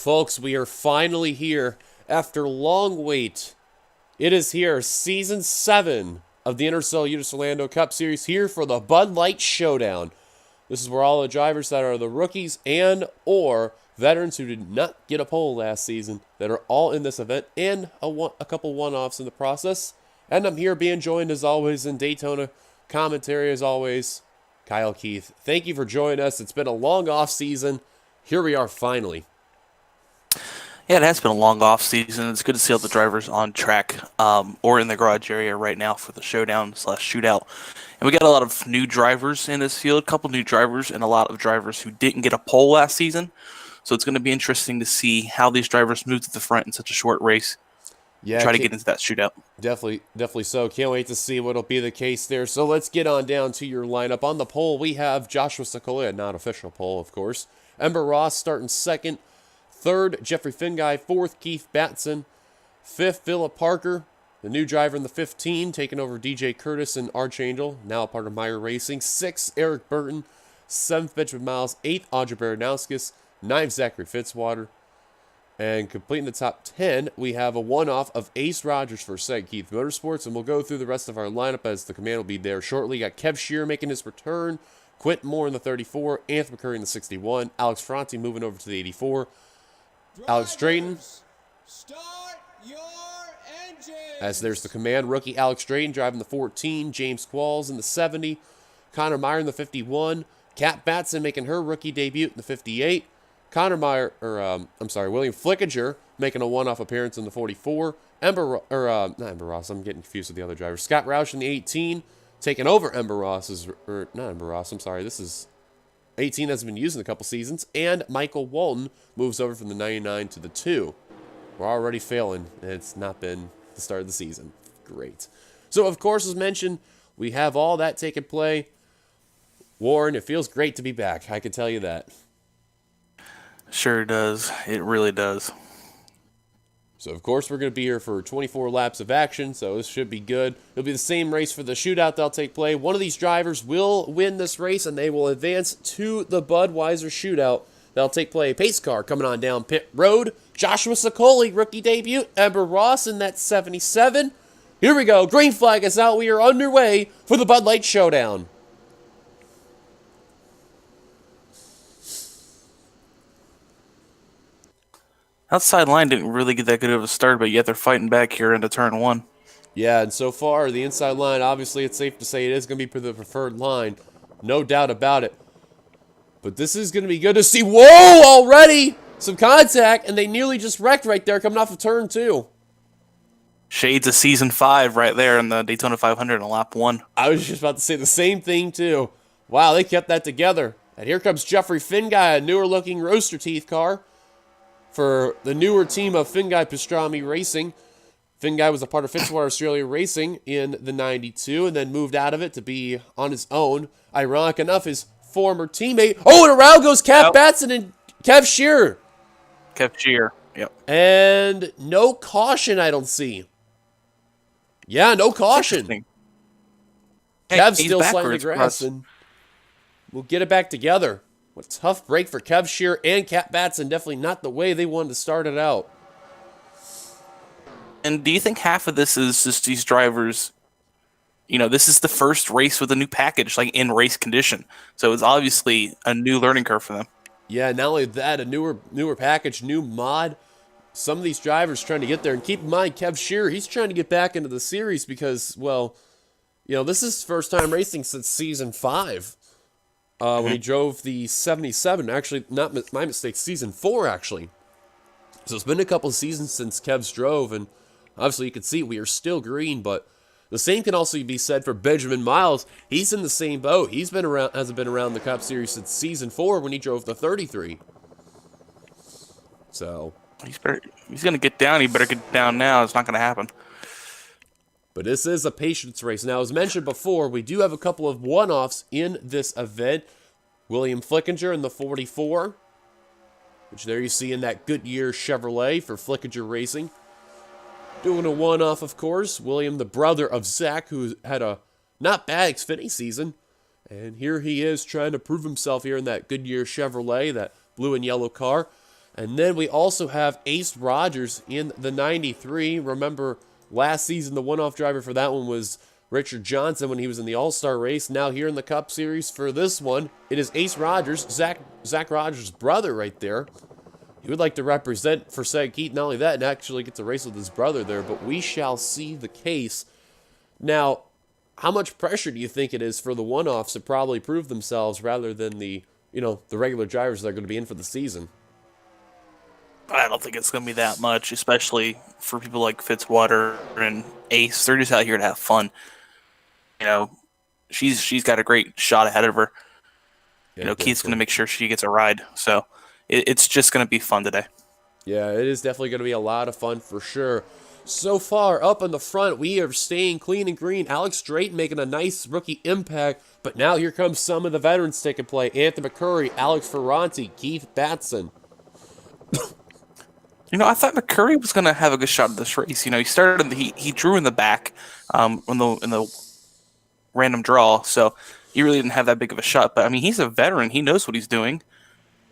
Folks, we are finally here after long wait. It is here, Season 7 of the NRSL Utis Orlando Cup Series, here for the Bud Light Showdown. This is where all the drivers that are the rookies and or veterans who did not get a pole last season that are all in this event, and a couple one-offs in the process. And I'm here being joined as always in Daytona commentary as always, Kyle Keith. Thank you for joining us. It's been a long off season. Here we are finally. Yeah, it has been a long off season. It's good to see all the drivers on track or in the garage area right now for the showdown/shootout. And we got a lot of new drivers in this field, a couple new drivers and a lot of drivers who didn't get a pole last season. So it's going to be interesting to see how these drivers move to the front in such a short race. Yeah, try to get into that shootout. Definitely so. Can't wait to see what'll be the case there. So let's get on down to your lineup. On the pole, we have Joshua Sokoli, not official pole, of course. Ember Ross starting second. Third, Jeffrey Finguy. Fourth, Keith Batson. Fifth, Philip Parker, the new driver in the 15, taking over DJ Curtis and Archangel, now a part of Meyer Racing. Sixth, Eric Burton. Seventh, Benjamin Miles. Eighth, Audrey Baranowskis. Ninth, Zachary Fitzwater. And completing the top 10, we have a one-off of Ace Rogers for Seg Keith Motorsports, and we'll go through the rest of our lineup as the command will be there shortly. Got Kev Shear making his return, Quentin Moore in the 34, Anthony McCurry in the 61, Alex Franti moving over to the 84, Alex Drayton. Start your engine. As there's the command, rookie Alex Drayton driving the 14, James Qualls in the 70, Connor Meyer in the 51, Kat Batson making her rookie debut in the 58, William Flickinger making a one-off appearance in the 44, not Ember Ross, I'm getting confused with the other driver, Scott Roush in the 18, taking over Ember Ross's, this is 18 hasn't been used in a couple seasons, and Michael Walton moves over from the 99 to the 2. We're already failing, and it's not been the start of the season. Great. So, of course, as mentioned, we have all that taking play. Warren, it feels great to be back. I can tell you that. Sure does. It really does. So, of course, we're going to be here for 24 laps of action, so this should be good. It'll be the same race for the shootout that'll take place. One of these drivers will win this race, and they will advance to the Budweiser shootout that'll take place. Pace car coming on down pit road. Joshua Sokoli, rookie debut. Ember Ross in that 77. Here we go. Green flag is out. We are underway for the Bud Light Showdown. Outside line didn't really get that good of a start, but yet they're fighting back here into turn one. Yeah, and so far, the inside line, obviously, it's safe to say it is going to be the preferred line. No doubt about it. But this is going to be good to see. Whoa, already! Some contact, and they nearly just wrecked right there coming off of turn 2. Shades of Season 5 right there in the Daytona 500 in lap 1. I was just about to say the same thing, too. Wow, they kept that together. And here comes Jeffrey Finguy, a newer-looking Rooster Teeth car for the newer team of Finguy Pastrami Racing. Finguy was a part of Fitzwater Australia Racing in the 92 and then moved out of it to be on his own. Ironic enough, his former teammate. Oh, and around goes Kat Batson and Kev Shear. Kev Shear, yep. And no caution, I don't see. Yeah, no caution. Kev's still sliding the grass, and we'll get it back together. What a tough break for Kev Shear and Kat Batson. Definitely not the way they wanted to start it out. And do you think half of this is just these drivers, this is the first race with a new package, like in race condition. So it's obviously a new learning curve for them. Yeah, not only that, a newer package, new mod. Some of these drivers trying to get there. And keep in mind, Kev Shear, he's trying to get back into the series because, this is his first time racing since Season 5. When he drove the 77. Actually, not my mistake, Season 4, actually. So it's been a couple of seasons since Kev's drove, and obviously you can see we are still green, but the same can also be said for Benjamin Miles. He's in the same boat. Hasn't been around the Cup Series since Season 4 when he drove the 33. So he's going to get down. He better get down now. It's not going to happen. But this is a patience race. Now, as mentioned before, we do have a couple of one-offs in this event. William Flickinger in the 44, which there you see in that Goodyear Chevrolet for Flickinger Racing. Doing a one-off, of course. William, the brother of Zach, who had a not bad Xfinity season. And here he is trying to prove himself here in that Goodyear Chevrolet, that blue and yellow car. And then we also have Ace Rogers in the 93. Remember, last season, the one-off driver for that one was Richard Johnson when he was in the All-Star race. Now here in the Cup Series for this one, it is Ace Rogers, Zach Rogers' brother right there. He would like to represent for St. Keith, not only that, and actually get to race with his brother there, but we shall see the case. Now, how much pressure do you think it is for the one-offs to probably prove themselves rather than the regular drivers that are going to be in for the season? I don't think it's going to be that much, especially for people like Fitzwater and Ace. They're just out here to have fun. You know, she's got a great shot ahead of her. Yeah, Keith's going to make sure she gets a ride. So it's just going to be fun today. Yeah, it is definitely going to be a lot of fun for sure. So far, up in the front, we are staying clean and green. Alex Drayton making a nice rookie impact. But now here comes some of the veterans taking play. Anthony McCurry, Alex Ferranti, Keith Batson. I thought McCurry was going to have a good shot at this race. He started he drew in the back in the random draw, so he really didn't have that big of a shot. But I mean, he's a veteran; he knows what he's doing.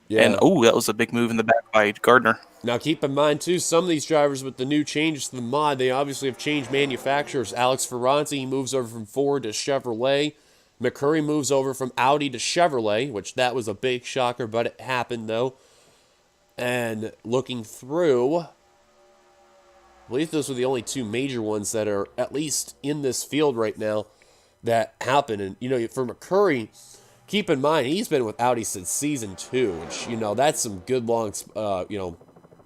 Yeah. And that was a big move in the back by Gardner. Now keep in mind too, some of these drivers with the new changes to the mod, they obviously have changed manufacturers. Alex Ferranti moves over from Ford to Chevrolet. McCurry moves over from Audi to Chevrolet, which that was a big shocker, but it happened though. And looking through, I believe those were the only two major ones that are at least in this field right now that happen. And, for McCurry, keep in mind, he's been with Audi since season 2, which, that's some good long,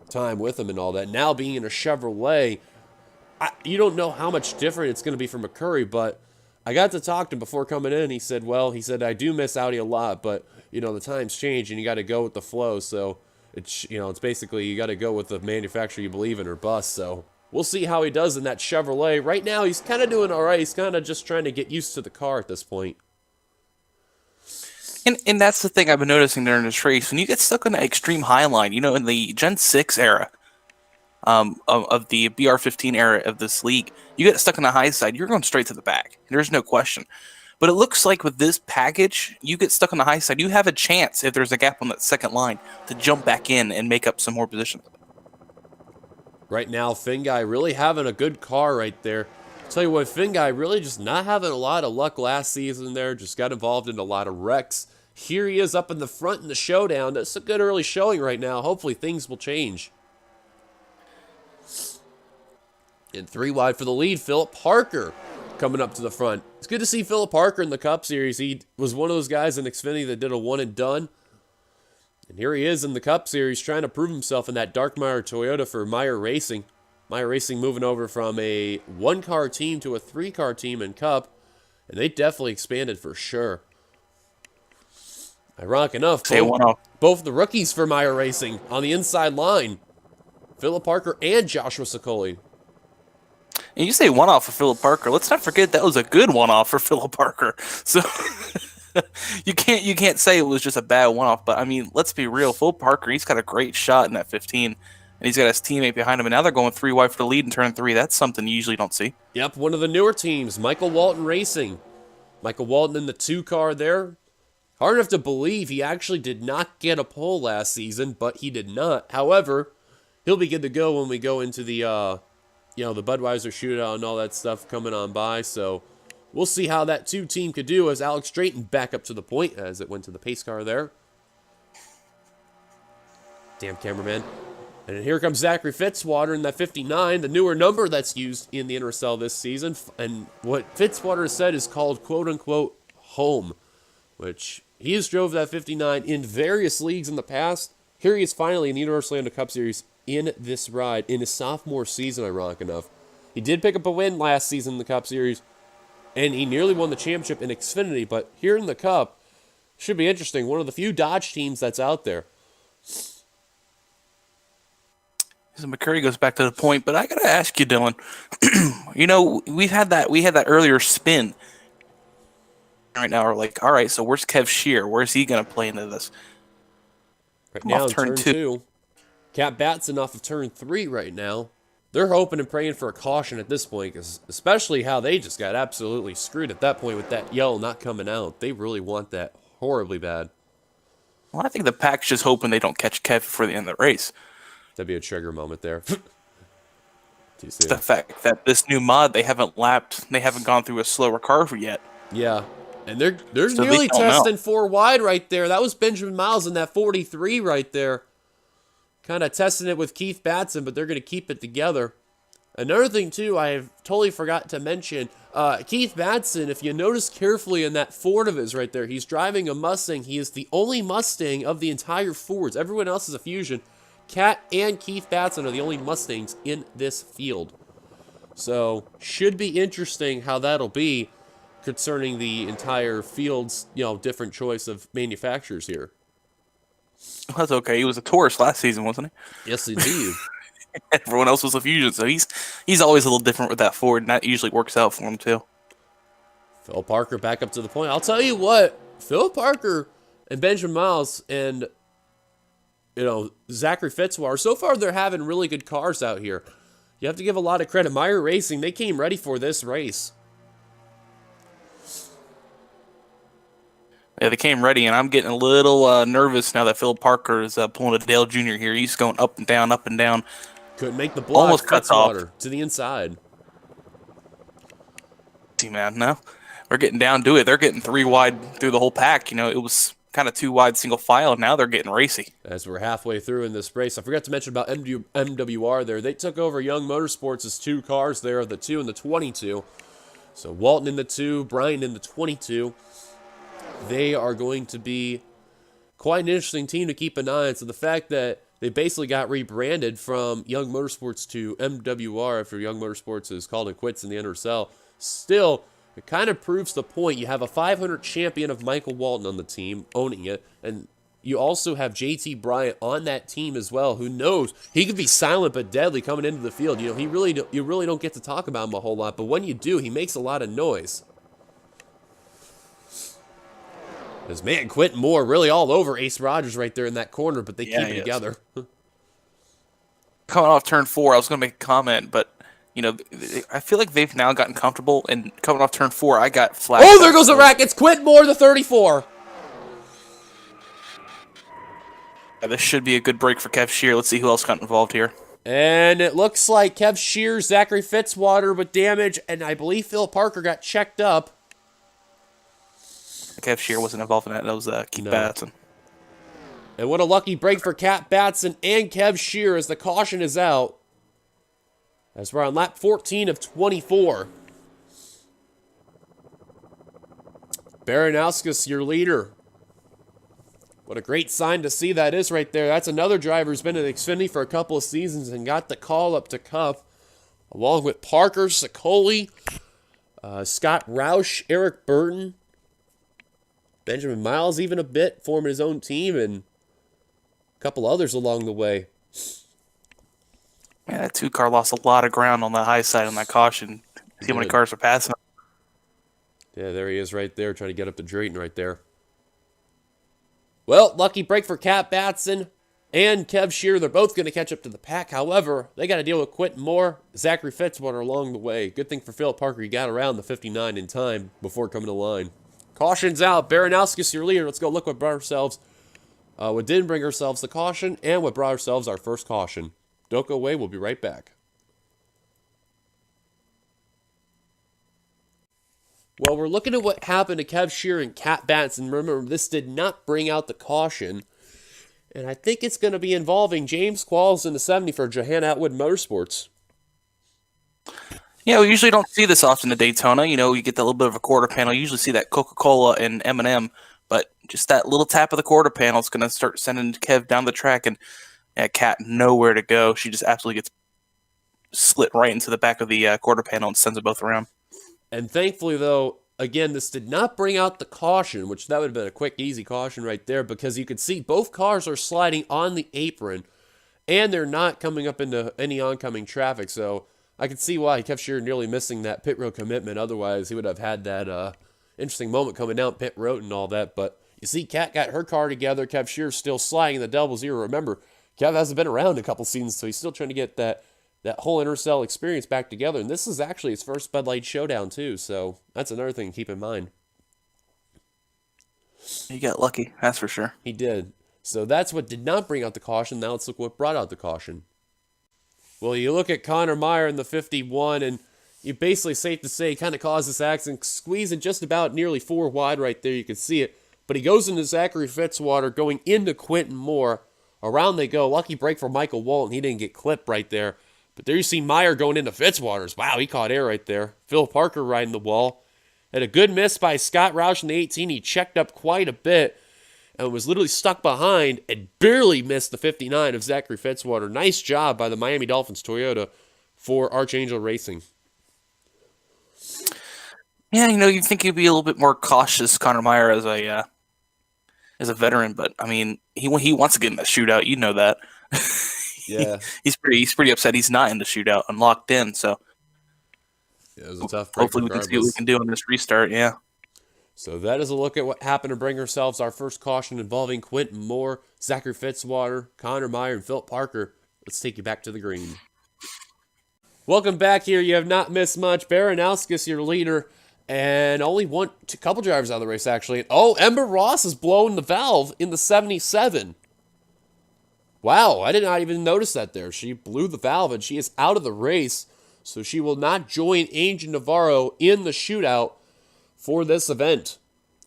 time with him and all that. Now being in a Chevrolet, you don't know how much different it's going to be for McCurry, but I got to talk to him before coming in. He said, I do miss Audi a lot, but, the times change and you got to go with the flow. So, it's basically you got to go with the manufacturer you believe in or bust. So we'll see how he does in that Chevrolet. Right now, he's kind of doing all right. He's kind of just trying to get used to the car at this point. And that's the thing I've been noticing during this race. When you get stuck on the extreme high line, in the Gen 6 era of the BR15 era of this league, you get stuck on the high side, you're going straight to the back. There's no question. But it looks like with this package, you get stuck on the high side, you have a chance, if there's a gap on that second line, to jump back in and make up some more position. Right now, Finn Guy really having a good car right there. Tell you what, Finn Guy really just not having a lot of luck last season there. Just got involved in a lot of wrecks. Here he is up in the front in the showdown. That's a good early showing right now. Hopefully things will change. And 3 wide for the lead, Philip Parker coming up to the front. It's good to see Philip Parker in the Cup Series. He was one of those guys in Xfinity that did a one and done. And here he is in the Cup Series trying to prove himself in that Darkmeyer Toyota for Meyer Racing. Meyer Racing moving over from a 1-car team to a 3-car team in Cup. And they definitely expanded for sure. Ironic enough, both the rookies for Meyer Racing on the inside line. Philip Parker and Joshua Sicoli. And you say one-off for Philip Parker. Let's not forget that was a good one-off for Philip Parker. So you can't say it was just a bad one-off. But I mean, let's be real. Philip Parker, he's got a great shot in that 15, and he's got his teammate behind him. And now they're going 3 wide for the lead in turn 3. That's something you usually don't see. Yep, one of the newer teams, Michael Walton Racing. Michael Walton in the 2-car there. Hard enough to believe he actually did not get a pole last season, but he did not. However, he'll be good to go when we go into the the Budweiser shootout and all that stuff coming on by. So we'll see how that 2 team could do as Alex Drayton back up to the point as it went to the pace car there. Damn cameraman. And here comes Zachary Fitzwater in that 59, the newer number that's used in the NRSL this season. And what Fitzwater said is called quote-unquote home, which he has drove that 59 in various leagues in the past. Here he is finally in the Universal Land Cup Series in this ride in his sophomore season, ironic enough. He did pick up a win last season in the Cup Series, and he nearly won the championship in Xfinity, but here in the Cup, should be interesting. One of the few Dodge teams that's out there. So McCurry goes back to the point, but I gotta ask you, Dylan. we had that earlier spin. Right now, we're like, all right, so where's Kev Shear? Where's he gonna play into this? Right now, turn 2. Cap Batson off of turn 3 right now. They're hoping and praying for a caution at this point, because especially how they just got absolutely screwed at that point with that yellow not coming out. They really want that horribly bad. Well, I think the pack's just hoping they don't catch Kev before the end of the race. That'd be a trigger moment there. Do you see It's the it? fact that this new mod, they haven't gone through a slower carve yet. Yeah. And they're So they nearly don't know. testing 4 wide right there. That was Benjamin Miles in that 43 right there. Kind of testing it with Keith Batson, but they're going to keep it together. Another thing, too, I have totally forgot to mention, Keith Batson, if you notice carefully in that Ford of his right there, he's driving a Mustang. He is the only Mustang of the entire Fords. Everyone else is a Fusion. Cat and Keith Batson are the only Mustangs in this field. So, should be interesting how that'll be concerning the entire field's, different choice of manufacturers here. That's okay. He was a Taurus last season, wasn't he? Yes, indeed. Everyone else was a Fusion, so he's always a little different with that Ford, and that usually works out for him too. Phil Parker back up to the point. I'll tell you what, Phil Parker and Benjamin Miles and, Zachary Fitzwater, so far they're having really good cars out here. You have to give a lot of credit. Meyer Racing, they came ready for this race. Yeah, they came ready, and I'm getting a little nervous now that Phil Parker is pulling a Dale Jr. here. He's going up and down, up and down. Couldn't make the block. Almost cuts off. To the inside. See, man, no. We're getting down to it. They're getting 3 wide through the whole pack. It was kind of 2 wide single file. Now they're getting racy. As we're halfway through in this race, I forgot to mention about MWR there. They took over Young Motorsports' 2 cars there, the 2 and the 22. So Walton in the 2, Brian in the 22. They are going to be quite an interesting team to keep an eye on. So the fact that they basically got rebranded from Young Motorsports to MWR after Young Motorsports is called it quits in the NRSL, still, it kind of proves the point. You have a 500 champion of Michael Walton on the team, owning it, and you also have JT Bryant on that team as well, who knows he could be silent but deadly coming into the field. You really don't get to talk about him a whole lot, but when you do, he makes a lot of noise. This man, Quentin Moore, really all over Ace Rogers right there in that corner, but they keep it together. Coming off turn 4, I was going to make a comment, but, I feel like they've now gotten comfortable, and coming off turn 4, I got flat. Oh, there goes the rack. It's Quentin Moore, the 34. Yeah, this should be a good break for Kev Shear. Let's see who else got involved here. And it looks like Kev Shear, Zachary Fitzwater with damage, and I believe Phil Parker got checked up. Kev Shear wasn't involved in that. That was Keith Batson. And what a lucky break for Cat Batson and Kev Shear as the caution is out. As we're on lap 14 of 24. Baranowskis, your leader. What a great sign to see that is right there. That's another driver who's been in Xfinity for a couple of seasons and got the call up to Cup, along with Parker, Sicoli, Scott Roush, Eric Burton, Benjamin Miles even a bit, forming his own team, and a couple others along the way. Yeah, that 2 car lost a lot of ground on the high side on that caution. See how many cars are passing. Yeah, there he is right there, trying to get up to Drayton right there. Well, lucky break for Cat Batson and Kev Shear. They're both going to catch up to the pack. However, they got to deal with Quentin Moore, Zachary Fitzwater along the way. Good thing for Phil Parker, he got around the 59 in time before coming to line. Caution's out. Baranowskis, your leader. Let's go look what brought ourselves. What didn't bring ourselves the caution, and what brought ourselves our first caution. Don't go away. We'll be right back. Well, we're looking at what happened to Kev Shear and Cat Batson. Remember, this did not bring out the caution. And I think it's going to be involving James Qualls in the 70 for Johanna Atwood Motorsports. Yeah, we usually don't see this often at Daytona. You get that little bit of a quarter panel. You usually see that Coca-Cola and M&M. But just that little tap of the quarter panel is going to start sending Kev down the track. And Cat nowhere to go. She just absolutely gets slit right into the back of the quarter panel and sends them both around. And thankfully, though, again, this did not bring out the caution, which that would have been a quick, easy caution right there, because you could see both cars are sliding on the apron, and they're not coming up into any oncoming traffic. So I could see why Kev Shear nearly missing that pit road commitment. Otherwise, he would have had that interesting moment coming down pit road and all that. But you see, Kat got her car together. Kev Shear's still sliding in the double zero. Remember, Kev hasn't been around a couple seasons, so he's still trying to get that whole NRSL experience back together. And this is actually his first Bud Light Showdown, too. So that's another thing to keep in mind. He got lucky, that's for sure. He did. So that's what did not bring out the caution. Now let's look what brought out the caution. Well, you look at Connor Meyer in the 51, and you basically safe to say kind of caused this accident, squeezing just about nearly 4 wide right there. You can see it. But he goes into Zachary Fitzwater, going into Quentin Moore. Around they go. Lucky break for Michael Walton. He didn't get clipped right there. But there you see Meyer going into Fitzwaters. Wow, he caught air right there. Phil Parker riding the wall. Had a good miss by Scott Roush in the 18. He checked up quite a bit and was literally stuck behind and barely missed the 59 of Zachary Fitzwater. Nice job by the Miami Dolphins Toyota for Archangel Racing. Yeah, you'd think he'd be a little bit more cautious, Connor Meyer, as a veteran, but I mean, he wants to get in that shootout. You know that. Yeah, he's pretty upset. He's not in the shootout and locked in. So yeah, it was a tough break. Hopefully, we can see what we can do on this restart. Yeah. So that is a look at what happened to bring ourselves our first caution involving Quentin Moore, Zachary Fitzwater, Connor Meyer, and Philip Parker. Let's take you back to the green. Welcome back here. You have not missed much. Baranowskis, your leader, and only a couple drivers out of the race, actually. Oh, Ember Ross is blowing the valve in the 77. Wow, I did not even notice that there. She blew the valve, and she is out of the race, so she will not join Angel Navarro in the shootout for this event.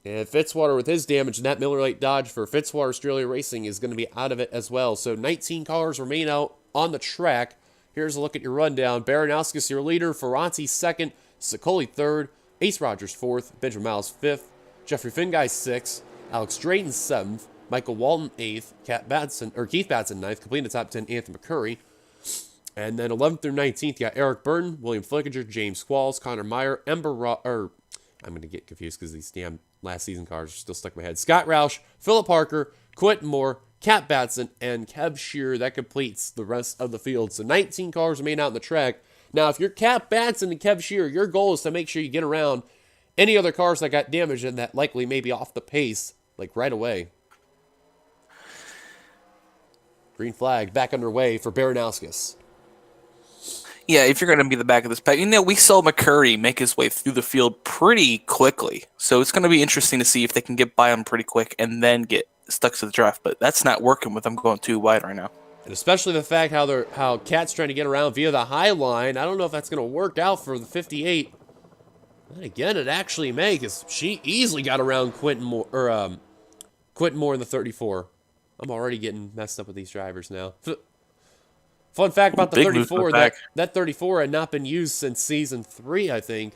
And Fitzwater with his damage, and that Miller Lite Dodge for Fitzwater Australia Racing is going to be out of it as well. So 19 cars remain out on the track. Here's a look at your rundown. Baranowskis, your leader. Ferranti, second. Sicoli, third. Ace Rogers, fourth. Benjamin Miles, fifth. Jeffrey Finguy, sixth. Alex Drayton, seventh. Michael Walton, eighth. Keith Batson, ninth. Completing the top 10, Anthony McCurry. And then 11th through 19th, you got Eric Burton, William Flickinger, James Qualls, Connor Meyer, I'm going to get confused because these damn last season cars are still stuck in my head. Scott Roush, Philip Parker, Quentin Moore, Cat Batson, and Kev Shearer. That completes the rest of the field. So 19 cars remain out on the track. Now, if you're Cat Batson and Kev Shearer, your goal is to make sure you get around any other cars that got damaged and that likely may be off the pace, like right away. Green flag back underway for Baranowskis. Yeah, if you're going to be the back of this pack, we saw McCurry make his way through the field pretty quickly. So it's going to be interesting to see if they can get by him pretty quick and then get stuck to the draft. But that's not working with them going too wide right now. And especially the fact how Cat's trying to get around via the high line. I don't know if that's going to work out for the 58. And again, it actually may, because she easily got around Quentin Moore in the 34. I'm already getting messed up with these drivers now. Fun fact about the 34, that 34 had not been used since Season 3, I think.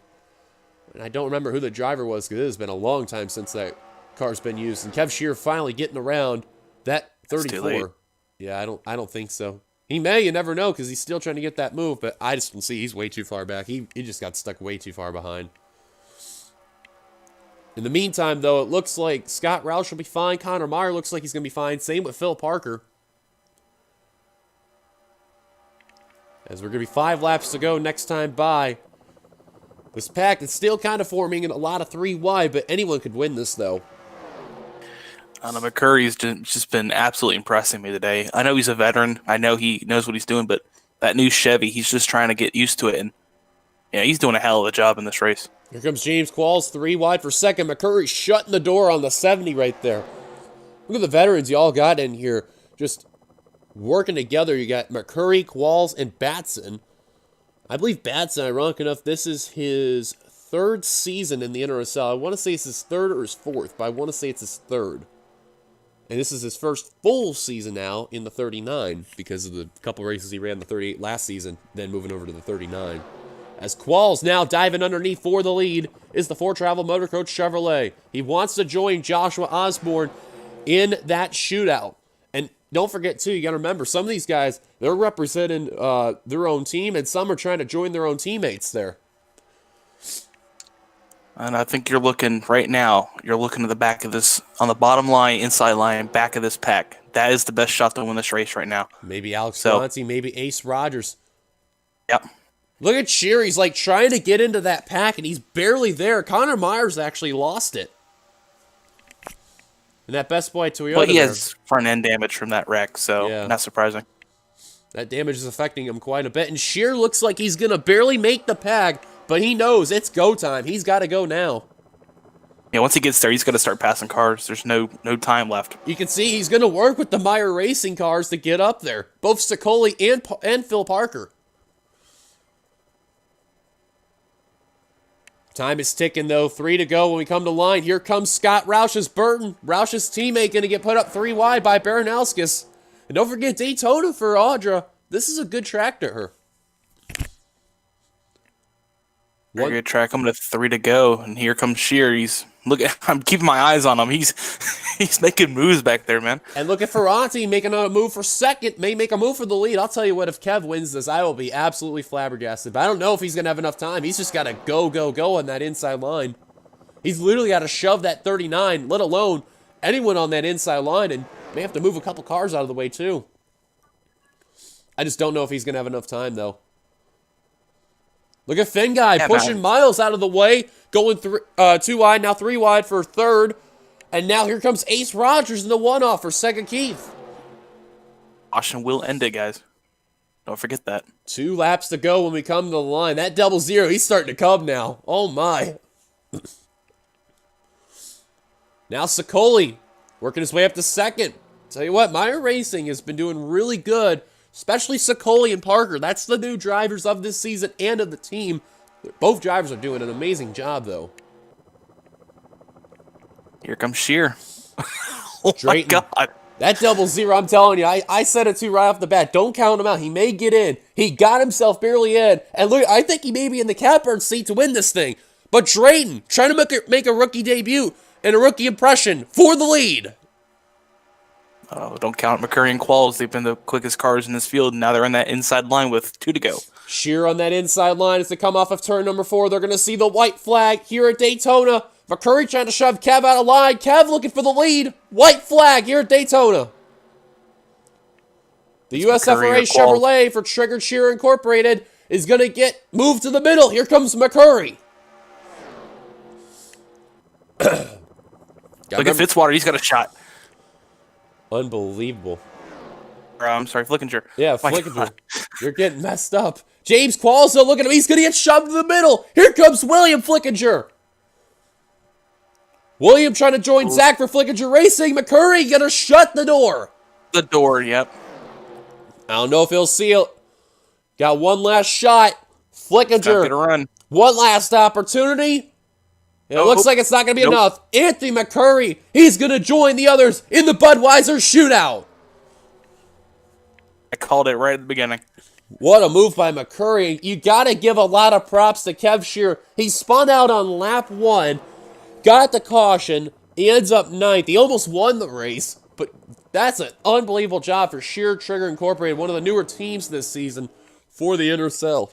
And I don't remember who the driver was, because it has been a long time since that car's been used. And Kev Shearer finally getting around that 34. Yeah, I don't think so. He may, you never know, because he's still trying to get that move, but I just don't see he's way too far back. He just got stuck way too far behind. In the meantime, though, it looks like Scott Roush will be fine. Connor Meyer looks like he's going to be fine. Same with Phil Parker. As we're going to be 5 laps to go next time by. This pack is still kind of forming in a lot of 3 wide, but anyone could win this, though. McCurry's just been absolutely impressing me today. I know he's a veteran. I know he knows what he's doing, but that new Chevy, he's just trying to get used to it. And yeah, he's doing a hell of a job in this race. Here comes James Qualls, 3 wide for second. McCurry shutting the door on the 70 right there. Look at the veterans you all got in here. Just working together. You got McCurry, Qualls, and Batson. I believe Batson, ironic enough, this is his 3rd season in the NRSL. I want to say it's his 3rd or his 4th, but I want to say it's his 3rd. And this is his first full season now in the 39 because of the couple races he ran in the 38 last season, then moving over to the 39. As Qualls now diving underneath for the lead is the 4Travel Motor Coach Chevrolet. He wants to join Joshua Osborne in that shootout. And don't forget, too, you got to remember, some of these guys, they're representing their own team, and some are trying to join their own teammates there. And I think you're looking right now, you're looking at the back of this, on the bottom line, inside line, back of this pack. That is the best shot to win this race right now. Maybe Alex Ferranti, maybe Ace Rogers. Yep. Look at Shearer. He's like trying to get into that pack, and he's barely there. Connor Myers actually lost it. And that Best Boy Toyota. But he has front end damage from that wreck, so yeah, not surprising. That damage is affecting him quite a bit. And Shearer looks like he's going to barely make the pack, but he knows it's go time. He's got to go now. Yeah, once he gets there, he's got to start passing cars. There's no time left. You can see he's going to work with the Meyer Racing cars to get up there. Both Sicoli and Phil Parker. Time is ticking, though. 3 to go when we come to line. Here comes Scott Roush's Burton. Roush's teammate going to get put up 3 wide by Baranowskis. And don't forget Daytona for Audra. This is a good track to her. Very good track. I'm at 3 to go, and here comes Shear. I'm keeping my eyes on him. He's making moves back there, man. And look at Ferranti making a move for second. May make a move for the lead. I'll tell you what, if Kev wins this, I will be absolutely flabbergasted. But I don't know if he's going to have enough time. He's just got to go on that inside line. He's literally got to shove that 39, let alone anyone on that inside line, and may have to move a couple cars out of the way, too. I just don't know if he's going to have enough time, though. Look at Finn guy pushing Miles out of the way, going 2 wide, now 3 wide for third. And now here comes Ace Rogers in the one-off for second Keith. Caution will end it, guys. Don't forget that. 2 laps to go when we come to the line. That 0-0, he's starting to come now. Oh, my. Now Sicoli working his way up to second. Tell you what, Meyer Racing has been doing really good, especially Sicoli and Parker. That's the new drivers of this season and of the team. Both drivers are doing an amazing job, though. Here comes Shear. Oh, Drayton. my God. That 0-0, I'm telling you, I said it too right off the bat. Don't count him out. He may get in. He got himself barely in. And look, I think he may be in the catbird seat to win this thing. But Drayton, trying to make a rookie debut and a rookie impression for the lead. Don't count McCurry and Qualls. They've been the quickest cars in this field. Now they're on that inside line with 2 to go. Shear on that inside line as they come off of turn number 4. They're going to see the white flag here at Daytona. McCurry trying to shove Kev out of line. Kev looking for the lead. White flag here at Daytona. The USFRA Chevrolet for Triggered Shear Incorporated is going to get moved to the middle. Here comes McCurry. Look at Fitzwater. He's got a shot. Unbelievable. I'm sorry, Flickinger. Yeah, Flickinger. You're getting messed up. James Qualls, though, look at him. He's going to get shoved to the middle. Here comes William Flickinger. William trying to join Zach for Flickinger Racing. McCurry going to shut the door. The door, yep. I don't know if he'll see it. Got one last shot. Flickinger. Run. One last opportunity. It looks like it's not going to be enough. Anthony McCurry, he's going to join the others in the Budweiser shootout. I called it right at the beginning. What a move by McCurry. You got to give a lot of props to Kev Shear. He spun out on lap 1, got the caution. He ends up 9th. He almost won the race, but that's an unbelievable job for Shear Trigger Incorporated, one of the newer teams this season for the NRSL.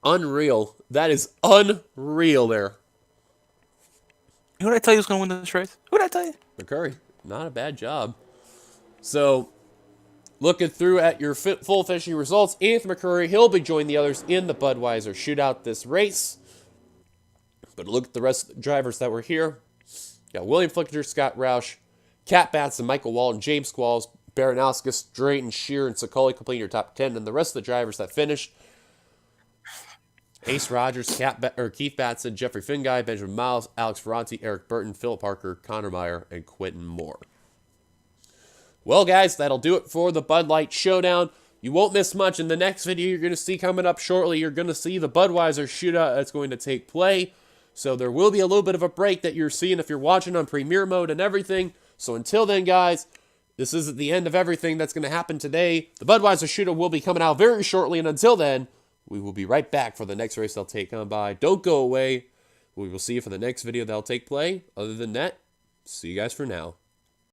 Unreal. That is unreal there. Who did I tell you was going to win this race? Who did I tell you? McCurry, not a bad job. So, looking through at your full fishing results, Anthony McCurry, he'll be joining the others in the Budweiser shootout this race. But look at the rest of the drivers that were here. Got William Flickinger, Scott Roush, Cat Batson, Michael Walton, James Squalls, Baranowskis, Drayton, Shear, and Sicoli completing your top 10. And the rest of the drivers that finished: Ace Rogers, Keith Batson, Jeffrey Finguy, Benjamin Miles, Alex Ferranti, Eric Burton, Philip Parker, Connor Meyer, and Quentin Moore. Well, guys, that'll do it for the Bud Light Showdown. You won't miss much. In the next video you're going to see coming up shortly, you're going to see the Budweiser shootout that's going to take place. So there will be a little bit of a break that you're seeing if you're watching on premiere mode and everything. So until then, guys, this isn't the end of everything that's going to happen today. The Budweiser shootout will be coming out very shortly, and until then, we will be right back for the next race they'll take on by. Don't go away. We will see you for the next video that'll take place. Other than that, see you guys for now.